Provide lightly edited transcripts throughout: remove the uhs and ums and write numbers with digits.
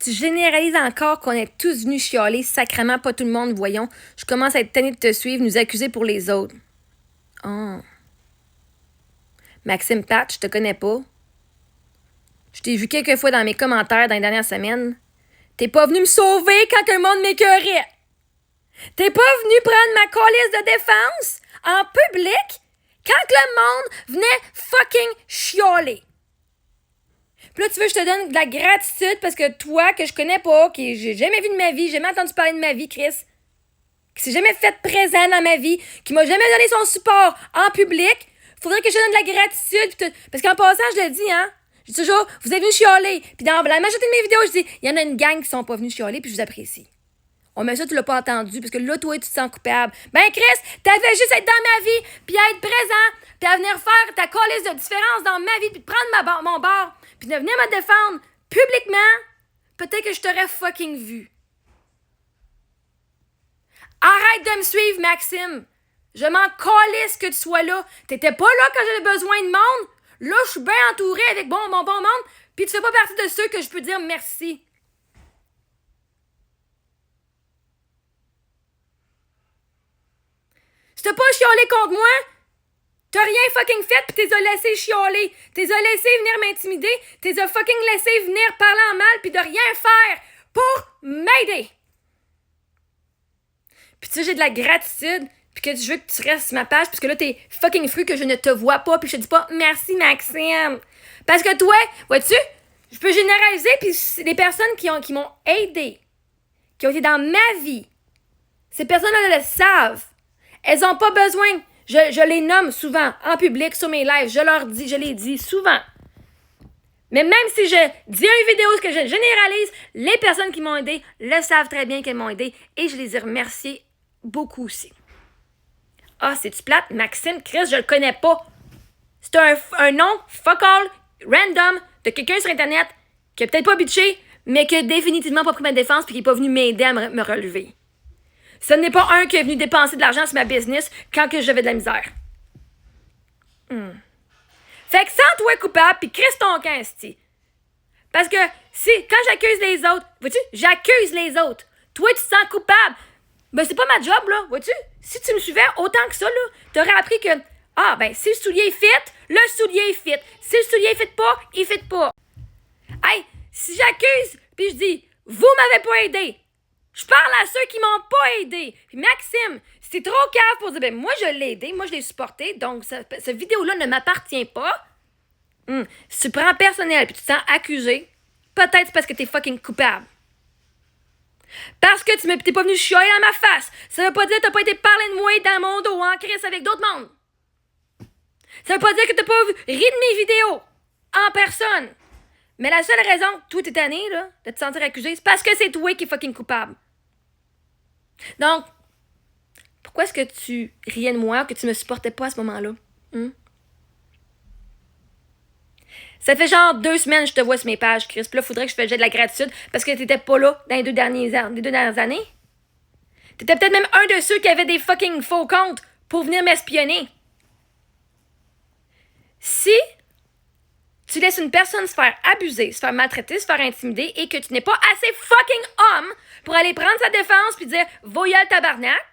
tu généralises encore qu'on est tous venus chialer, sacrément pas tout le monde, voyons. Je commence à être tannée de te suivre, nous accuser pour les autres. Oh. Maxime Pat, je te connais pas. Je t'ai vu quelques fois dans mes commentaires dans les dernières semaines. T'es pas venu me sauver quand que le monde m'écœurait. T'es pas venu prendre ma calice de défense en public quand que le monde venait fucking chialer. Puis là, tu veux que je te donne de la gratitude parce que toi, que je connais pas, que j'ai jamais vu de ma vie, j'ai jamais entendu parler de ma vie, Chris, qui s'est jamais fait présent dans ma vie, qui m'a jamais donné son support en public, faudrait que je te donne de la gratitude. Parce qu'en passant, je le dis, hein, je dis toujours, vous êtes venus chialer. Puis dans la majorité de mes vidéos, je dis, il y en a une gang qui sont pas venus chialer, puis je vous apprécie. Oh, mais ça, tu l'as pas entendu, parce que là, toi, tu te sens coupable. Ben, Chris, t'avais juste à être dans ma vie, puis à être présent, puis à venir faire ta calice de différence dans ma vie, puis de prendre mon bord, puis de venir me défendre publiquement, peut-être que je t'aurais fucking vu. Arrête de me suivre, Maxime. Je m'en calisse que tu sois là. T'étais pas là quand j'avais besoin de monde. Là, je suis bien entourée avec mon bon monde, puis tu fais pas partie de ceux que je peux dire merci. Si t'as pas chialé contre moi, t'as rien fucking fait pis t'es laissé chialer. T'es laissé venir m'intimider. T'es fucking laissé venir parler en mal pis de rien faire pour m'aider. Pis tu sais, j'ai de la gratitude pis que je veux que tu restes sur ma page puisque là, t'es fucking fru que je ne te vois pas pis je te dis pas merci Maxime. Parce que toi, vois-tu, je peux généraliser pis les personnes qui m'ont aidé, qui ont été dans ma vie, ces personnes-là le savent. Elles ont pas besoin. Je les nomme souvent en public sur mes lives. Je leur dis, je les dis souvent. Mais même si je dis une vidéo, ce que je généralise, les personnes qui m'ont aidé le savent très bien qu'elles m'ont aidé et je les ai remerciées beaucoup aussi. Ah, c'est-tu plate? Maxime, Chris, je le connais pas. C'est un nom fuck all, random, de quelqu'un sur Internet qui a peut-être pas bitché, mais qui a définitivement pas pris ma défense et qui est pas venu m'aider à me relever. Ce n'est pas un qui est venu dépenser de l'argent sur ma business quand que j'avais de la misère. Fait que sens-toi coupable pis crisse ton camp, esti. Parce que quand j'accuse les autres, vois-tu, j'accuse les autres. Toi, tu te sens coupable. Ben, c'est pas ma job, là, vois-tu. Si tu me suivais autant que ça, là, t'aurais appris que, si le soulier fit, le soulier fit. Si le soulier fit pas, il fit pas. Hey, si j'accuse pis je dis, vous m'avez pas aidé. Je parle à ceux qui m'ont pas aidé. Puis Maxime, c'est trop cave pour dire, ben moi je l'ai aidé, moi je l'ai supporté, donc cette vidéo-là ne m'appartient pas. Si tu prends personnel puis tu te sens accusé, peut-être c'est parce que t'es fucking coupable. Parce que t'es pas venu chialer dans ma face. Ça veut pas dire que t'as pas été parler de moi dans mon dos en crise avec d'autres mondes. Ça veut pas dire que t'as pas ri de mes vidéos en personne. Mais la seule raison que toi t'es tanné, là, de te sentir accusé, c'est parce que c'est toi qui es fucking coupable. Donc, pourquoi est-ce que tu riais de moi, que tu me supportais pas à ce moment-là? Ça fait genre 2 semaines que je te vois sur mes pages, Chris. Puis là, faudrait que je fasse de la gratitude parce que t'étais pas là dans les 2 dernières années. T'étais peut-être même un de ceux qui avaient des fucking faux comptes pour venir m'espionner. Si tu laisses une personne se faire abuser, se faire maltraiter, se faire intimider et que tu n'es pas assez fucking homme pour aller prendre sa défense puis dire « voyez le tabarnak »,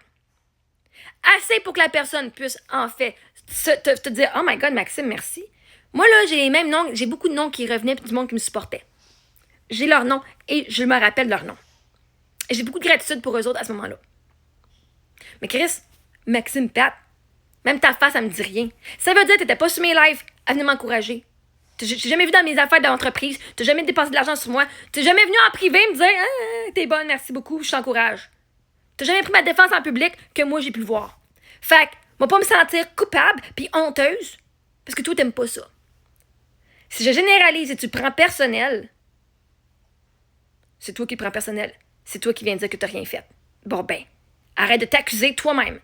assez pour que la personne puisse en fait te dire « oh my God, Maxime, merci ». Moi, là, j'ai les mêmes noms, j'ai beaucoup de noms qui revenaient puis du monde qui me supportait. J'ai leurs noms et je me rappelle leurs noms. Et j'ai beaucoup de gratitude pour eux autres à ce moment-là. Mais Chris, Maxime Pat, même ta face, ça me dit rien. Ça veut dire que t'étais pas sur mes lives à venir m'encourager. T'as jamais vu dans mes affaires d'entreprise. T'as jamais dépensé de l'argent sur moi. T'es jamais venu en privé me dire « t'es bonne, merci beaucoup, je t'encourage ». T'as jamais pris ma défense en public que moi, j'ai pu le voir. Fait que, moi, pas me sentir coupable puis honteuse parce que toi, t'aimes pas ça. Si je généralise et tu prends personnel, c'est toi qui prends personnel. C'est toi qui viens dire que t'as rien fait. Bon ben, arrête de t'accuser toi-même.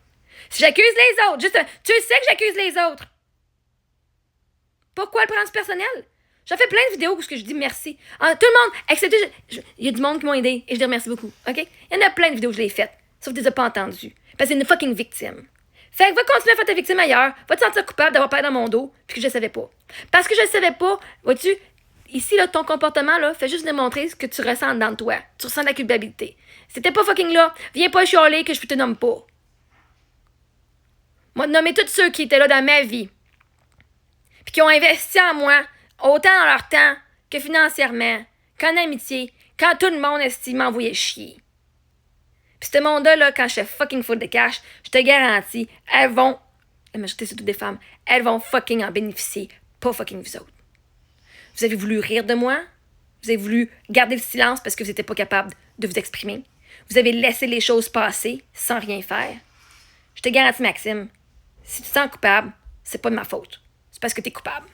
Si j'accuse les autres, juste, tu sais que j'accuse les autres. Pourquoi le prendre personnel? J'en fais plein de vidéos où je dis merci. Tout le monde, excepté, il y a du monde qui m'ont aidé et je les remercie beaucoup, OK? Il y en a plein de vidéos que je l'ai faites, sauf que tu les as pas entendues. Parce que c'est une fucking victime. Fait que va continuer à faire ta victime ailleurs, va te sentir coupable d'avoir peur dans mon dos, puis que je le savais pas. Parce que je le savais pas, vois-tu, ici, là, ton comportement, là, fait juste démontrer ce que tu ressens dans toi. Tu ressens de la culpabilité. Si t'es pas fucking là, viens pas chialer que je te nomme pas. Moi, de nommer tous ceux qui étaient là dans ma vie, puis qui ont investi en moi, autant dans leur temps que financièrement, qu'en amitié, quand tout le monde estime m'envoyer chier. Puis ce monde-là, là, quand je fais fucking full de cash, je te garantis, elles vont, la majorité c'est toutes des femmes, elles vont fucking en bénéficier, pas fucking vous autres. Vous avez voulu rire de moi, vous avez voulu garder le silence parce que vous n'étiez pas capable de vous exprimer. Vous avez laissé les choses passer sans rien faire. Je te garantis, Maxime, si tu te sens coupable, c'est pas de ma faute. C'est parce que t'es coupable.